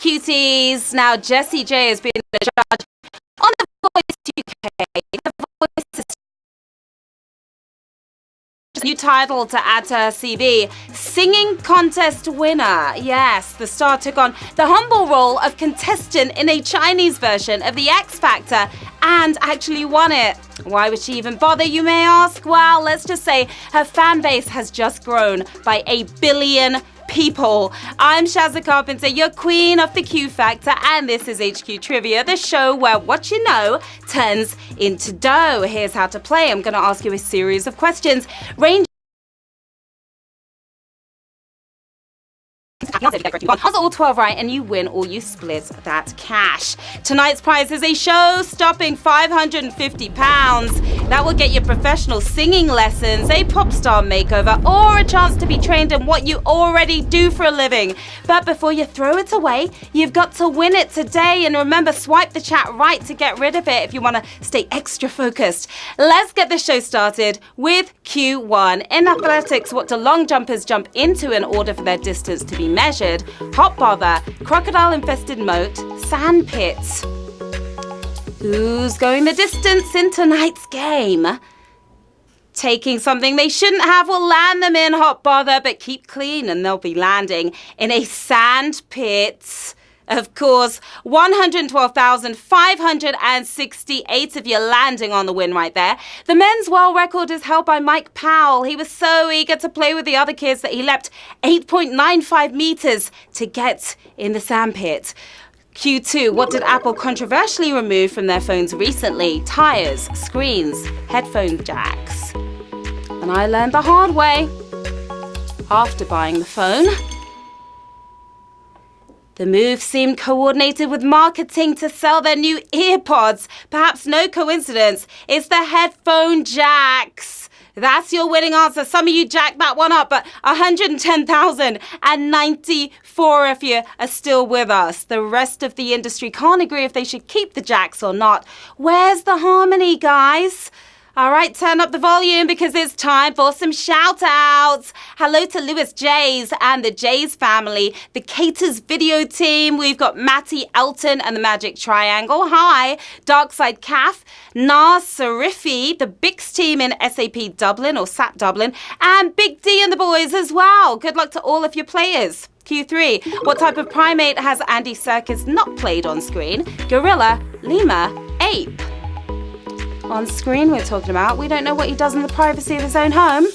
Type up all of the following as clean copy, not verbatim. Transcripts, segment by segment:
cuties. Now, Jessie J has been the judge on The Voice UK. The Voice is new title to add to her CV. Singing contest winner. Yes, the star took on the humble role of contestant in a Chinese version of The X Factor and actually won it. Why would she even bother, you may ask? Well, let's just say her fan base has just grown by 1 billion people. I'm Sharon Carpenter, your queen of the Q Factor, and this is HQ Trivia, the show where what you know turns into dough. Here's how to play. I'm going to ask you a series of questions ranging. Answer all 12 right and you win or you split that cash. Tonight's prize is a show-stopping £550. That will get you professional singing lessons, a pop star makeover, or a chance to be trained in what you already do for a living. But before you throw it away, you've got to win it today. And remember, swipe the chat right to get rid of it if you want to stay extra focused. Let's get the show started with Q1. In athletics, what do long jumpers jump into in order for their distance to be measured? Hot bother, crocodile-infested moat, sand pit. Who's going the distance in tonight's game? Taking something they shouldn't have will land them in hot bother, but keep clean and they'll be landing in a sand pit. Of course, 112,568 of you landing on the win right there. The men's world record is held by Mike Powell. He was so eager to play with the other kids that he leapt 8.95 meters to get in the sandpit. Q2, what did Apple controversially remove from their phones recently? Tires, screens, headphone jacks. And I learned the hard way after buying the phone. The move seemed coordinated with marketing to sell their new earpods. Perhaps no coincidence. It's the headphone jacks. That's your winning answer. Some of you jacked that one up, but 110,094 of you are still with us. The rest of the industry can't agree if they should keep the jacks or not. Where's the harmony, guys? All right, turn up the volume because it's time for some shout-outs. Hello to Lewis Jays and the Jays family, the Caters video team. We've got Matty Elton and the Magic Triangle. Hi, Darkside Calf, Nas Sarifi, the Bix team in SAP Dublin or SAP Dublin, and Big D and the boys as well. Good luck to all of your players. Q3, what type of primate has Andy Serkis not played on screen? Gorilla, lemur, ape. On screen we're talking about. We don't know what he does in the privacy of his own home.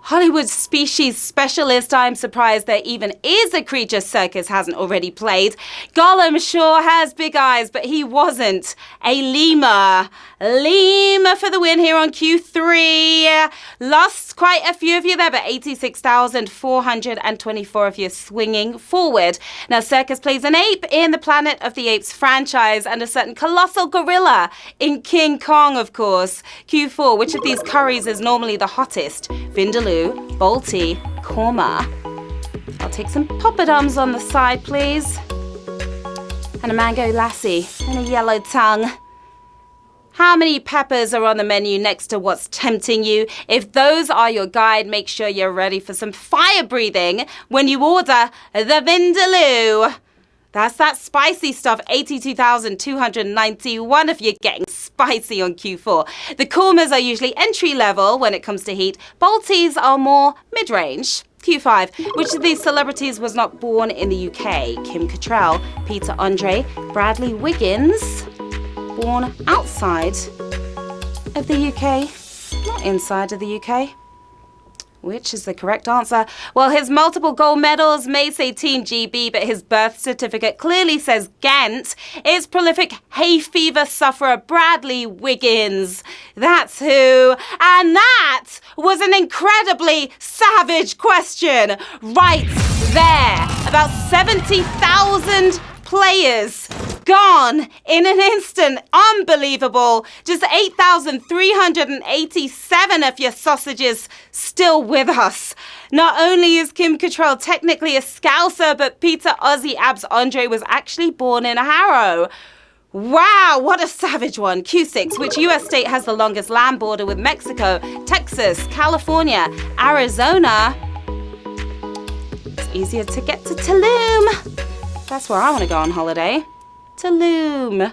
Hollywood species specialist, I'm surprised there even is a creature Serkis hasn't already played. Gollum sure has big eyes, but he wasn't a lemur. Lemur for the win here on Q3. Lost quite a few of you there, but 86,424 of you swinging forward. Now, Serkis plays an ape in the Planet of the Apes franchise and a certain colossal gorilla in King Kong, of course. Q4, which of these curries is normally the hottest? Vindaloo, Balti, Korma. I'll take some poppadoms on the side, please. And a mango lassi and a yellow tongue. How many peppers are on the menu next to what's tempting you? If those are your guide, make sure you're ready for some fire breathing when you order the Vindaloo. That's that spicy stuff. 82,291 of you getting spicy on Q4. The Kormas are usually entry level when it comes to heat. Baltis are more mid-range. Q5. Which of these celebrities was not born in the UK? Kim Cattrall, Peter Andre, Bradley Wiggins. Born outside of the UK, not inside of the UK. Which is the correct answer? Well, his multiple gold medals may say Team GB, but his birth certificate clearly says Ghent. It's prolific hay fever sufferer Bradley Wiggins. That's who. And that was an incredibly savage question right there. About 70,000 players gone in an instant. Unbelievable. Just 8,387 of your sausages still with us. Not only is Kim Cattrall technically a Scouser, but Peter Ozzy Abs Andre was actually born in a Harrow. Wow, what a savage one. Q6, which US state has the longest land border with Mexico? Texas, California, Arizona. It's easier to get to Tulum. That's where I want to go on holiday. Tulum.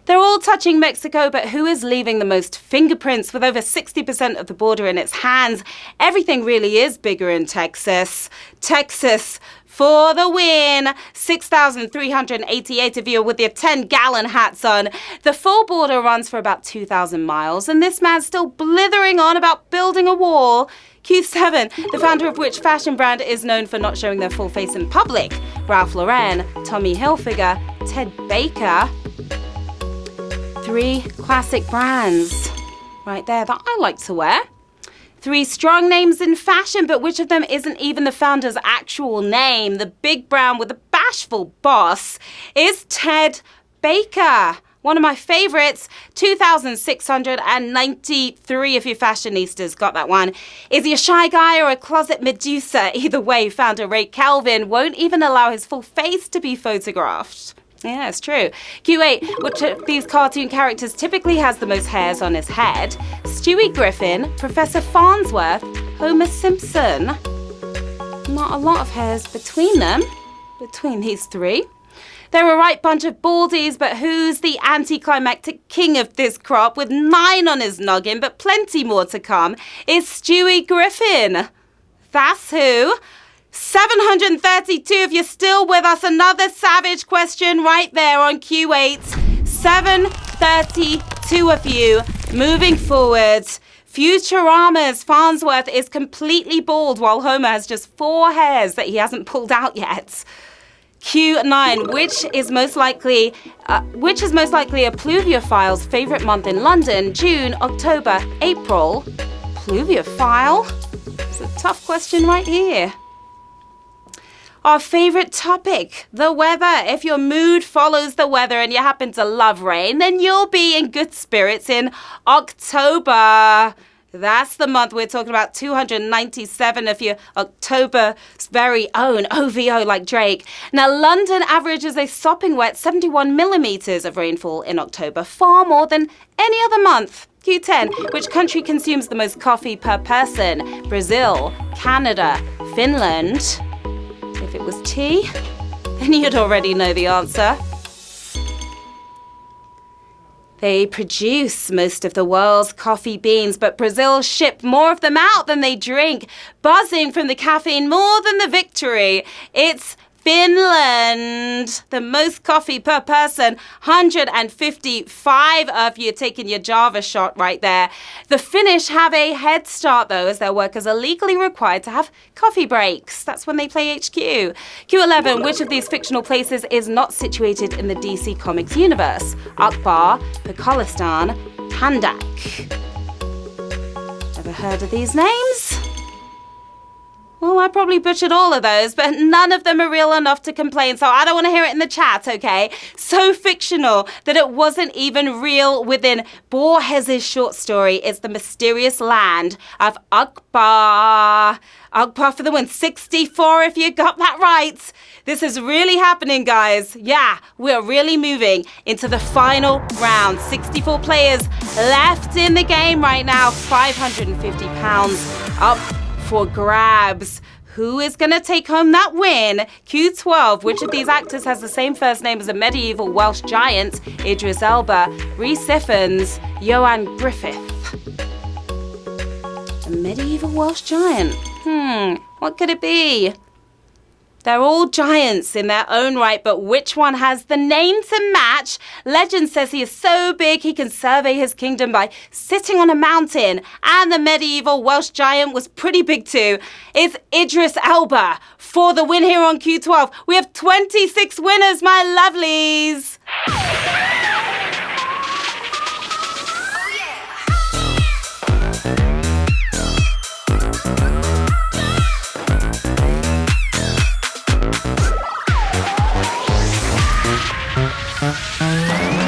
They're all touching Mexico, but who is leaving the most fingerprints with over 60% of the border in its hands? Everything really is bigger in Texas. Texas for the win. 6,388 of you with your 10-gallon hats on. The full border runs for about 2,000 miles, and this man's still blithering on about building a wall. Q7, the founder of which fashion brand is known for not showing their full face in public? Ralph Lauren, Tommy Hilfiger, Ted Baker. 3 classic brands right there that I like to wear. 3 strong names in fashion, but which of them isn't even the founder's actual name? The big brown with the bashful boss is Ted Baker. One of my favorites, 2,693 if you fashionistas got that one. Is he a shy guy or a closet Medusa? Either way, founder Ray Calvin won't even allow his full face to be photographed. Yeah, it's true. Q8, which of these cartoon characters typically has the most hairs on his head? Stewie Griffin, Professor Farnsworth, Homer Simpson. Not a lot of hairs between them, between these 3. They're a right bunch of baldies, but who's the anticlimactic king of this crop with 9 on his noggin, but plenty more to come? It's Stewie Griffin. That's who. 732 if you're still with us. Another savage question right there on Q8. 732 of you moving forward. Futurama's Farnsworth is completely bald while Homer has just 4 hairs that he hasn't pulled out yet. Q9, which is most likely a pluviophile's favorite month in London? June, October, April. Pluviophile? It's a tough question right here. Our favorite topic, the weather. If your mood follows the weather and you happen to love rain, then you'll be in good spirits in October. That's the month we're talking about. 297 of your October's very own OVO like Drake. Now, London averages a sopping wet 71 millimeters of rainfall in October, far more than any other month. Q10, which country consumes the most coffee per person? Brazil, Canada, Finland. If it was tea, then you'd already know the answer. They produce most of the world's coffee beans, but Brazil ship more of them out than they drink, buzzing from the caffeine more than the victory. It's Finland, the most coffee per person, 155 of you taking your Java shot right there. The Finnish have a head start, though, as their workers are legally required to have coffee breaks. That's when they play HQ. Q11, which of these fictional places is not situated in the DC Comics universe? Akbar, Pakistan, Pandak. Ever heard of these names? Well, I probably butchered all of those, but none of them are real enough to complain, so I don't want to hear it in the chat, okay? So fictional that it wasn't even real within Borges' short story. It's the mysterious land of Akbar. Akbar for the win. 64 if you got that right. This is really happening, guys. Yeah, we're really moving into the final round. 64 players left in the game right now. £550 up for grabs. Who is going to take home that win? Q12, which of these actors has the same first name as a medieval Welsh giant? Idris Elba, Rhys Ifans, Johan Griffith. A medieval Welsh giant. What could it be? They're all giants in their own right, but which one has the name to match? Legend says he is so big he can survey his kingdom by sitting on a mountain. And the medieval Welsh giant was pretty big too. It's Idris Elba for the win here on Q12. We have 26 winners, my lovelies.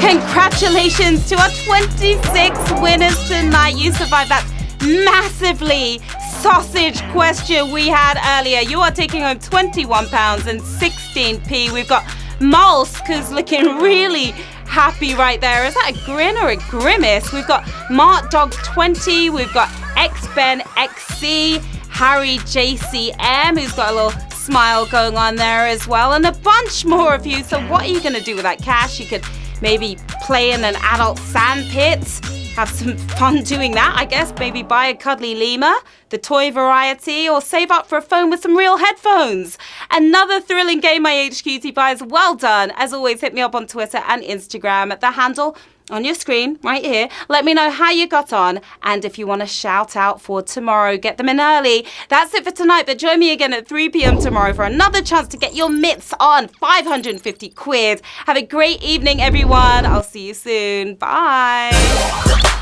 Congratulations to our 26 winners tonight. You survived that massively sausage question we had earlier. You are taking home £21 and 16p. We've got Malsk, who's looking really happy right there. Is that a grin or a grimace? We've got Mart Dog 20. We've got XBen XC. Harry JCM, who's got a little smile going on there as well, and a bunch more of you. So what are you going to do with that cash? You could maybe play in an adult sand pit, have some fun doing that, I guess. Maybe buy a cuddly lemur, the toy variety, or save up for a phone with some real headphones. Another thrilling game, my HQT buys. Well done. As always, hit me up on Twitter and Instagram at the handle on your screen right here. Let me know how you got on, and if you want a shout out for tomorrow, get them in early. That's it for tonight, but join me again at 3 p.m. tomorrow for another chance to get your mitts on 550 quid. Have a great evening, everyone. I'll see you soon. Bye.